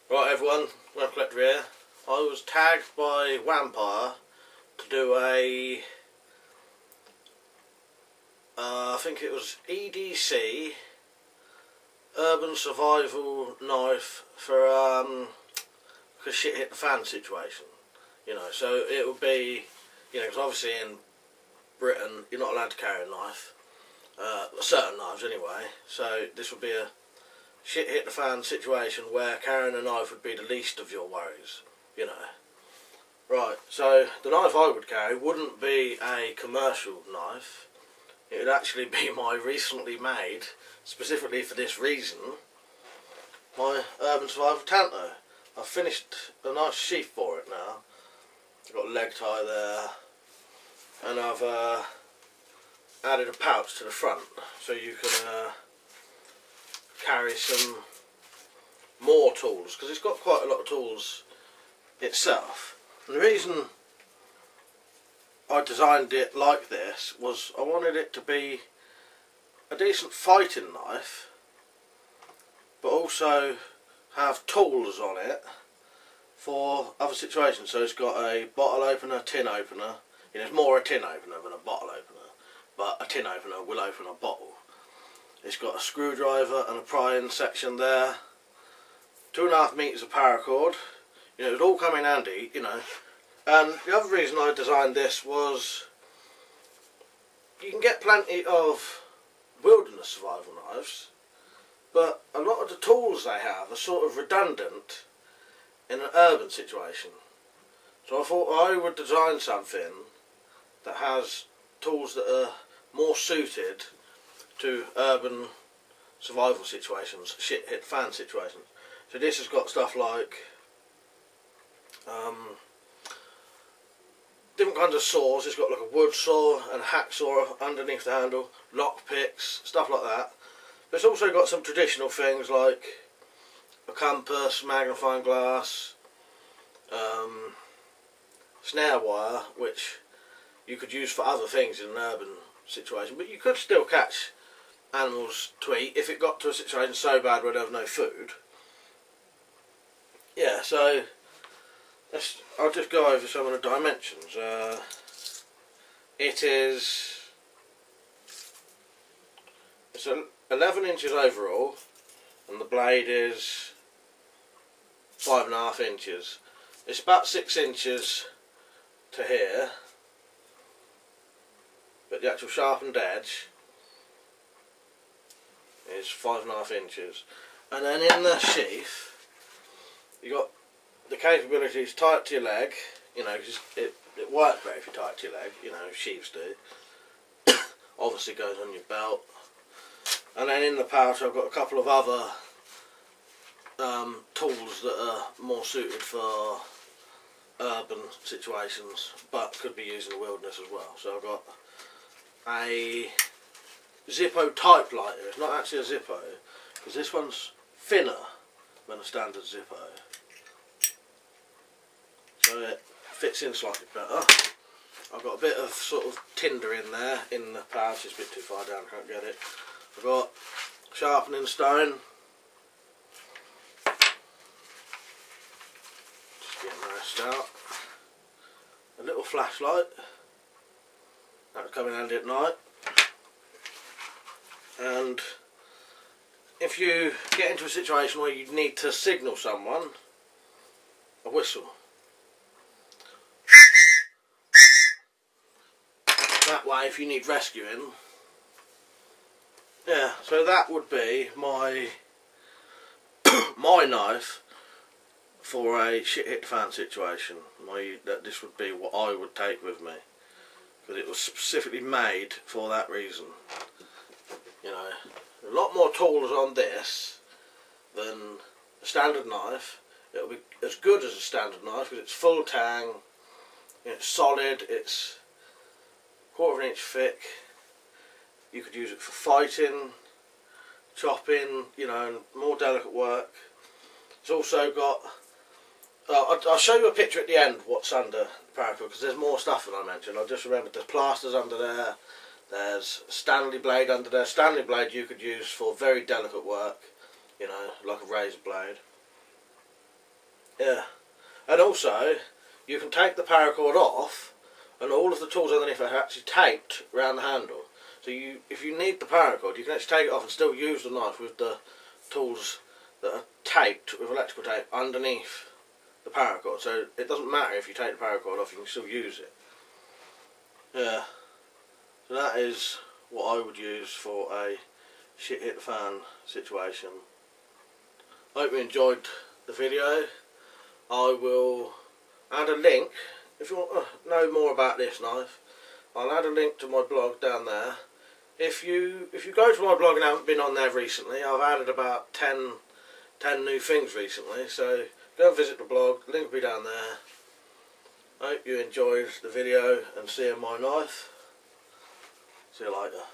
Right everyone, WeaponCollector here. I was tagged by Vampire to do a I think it was EDC urban survival knife for a shit hit the fan situation. You know, so it would be, you know, because obviously in Britain you're not allowed to carry a knife, certain knives anyway. So this would be a shit hit the fan situation where carrying a knife would be the least of your worries, you know. Right, so the knife I would carry wouldn't be a commercial knife. It would actually be my recently made, specifically for this reason, my Urban Survival Tanto. I've finished a nice sheath for it now. I've got a leg tie there, and I've added a pouch to the front so you can carry some more tools, because it's got quite a lot of tools itself. And the reason I designed it like this was I wanted it to be a decent fighting knife, but also have tools on it for other situations. So it's got a bottle opener, tin opener. You know, it's more a tin opener than a bottle opener, but a tin opener will open a bottle. It's got a screwdriver and a prying section there, 2.5 meters of paracord. You know, it would all come in handy, you know. And the other reason I designed this was you can get plenty of wilderness survival knives, but a lot of the tools they have are sort of redundant in an urban situation. So I thought I would design something that has tools that are more suited to urban survival situations, shit hit fan situations. So this has got stuff like different kinds of saws. It's got like a wood saw and a hacksaw underneath the handle, lock picks, stuff like that. But it's also got some traditional things like a compass, magnifying glass, snare wire, which you could use for other things in an urban situation, but you could still catch animals to eat if it got to a situation so bad where there was no food. Yeah, so I'll just go over some of the dimensions. It's 11 inches overall, and the blade is 5.5 inches. It's about 6 inches to here, but the actual sharpened edge is 5.5 inches. And then in the sheath you got the capability to tie it to your leg, you know, because it works better if you tie it to your leg, you know, sheaths do. Obviously goes on your belt. And then in the pouch I've got a couple of other tools that are more suited for urban situations, but could be used in the wilderness as well. So I've got a Zippo type lighter. It's not actually a Zippo, because this one's thinner than a standard Zippo, so it fits in slightly better. I've got a bit of sort of tinder in there in the pouch. It's a bit too far down, can't get it. I've got sharpening stone, just getting the rest out, a little flashlight, that would come in handy at night. And if you get into a situation where you need to signal someone, a whistle. That way, if you need rescuing, yeah. So that would be my my knife for a shit hit fan situation. This would be what I would take with me, because it was specifically made for that reason. You know, a lot more tools on this than a standard knife. It'll be as good as a standard knife because it's full tang, it's solid, it's 1/4 inch thick. You could use it for fighting, chopping, you know, and more delicate work. It's also got, I'll show you a picture at the end what's under the paracord, because there's more stuff than I mentioned. I just remembered there's plasters under there. There's a Stanley blade under there. Stanley blade you could use for very delicate work, you know, like a razor blade. Yeah. And also, you can take the paracord off, and all of the tools underneath are actually taped around the handle. So if you need the paracord, you can actually take it off and still use the knife with the tools that are taped with electrical tape underneath the paracord. So it doesn't matter if you take the paracord off, you can still use it. Yeah. So that is what I would use for a shit hit the fan situation. I hope you enjoyed the video. I will add a link if you want to know more about this knife. I'll add a link to my blog down there. If you go to my blog and haven't been on there recently, I've added about 10 new things recently, so go and visit the blog, link will be down there. I hope you enjoyed the video and seeing my knife. See you later.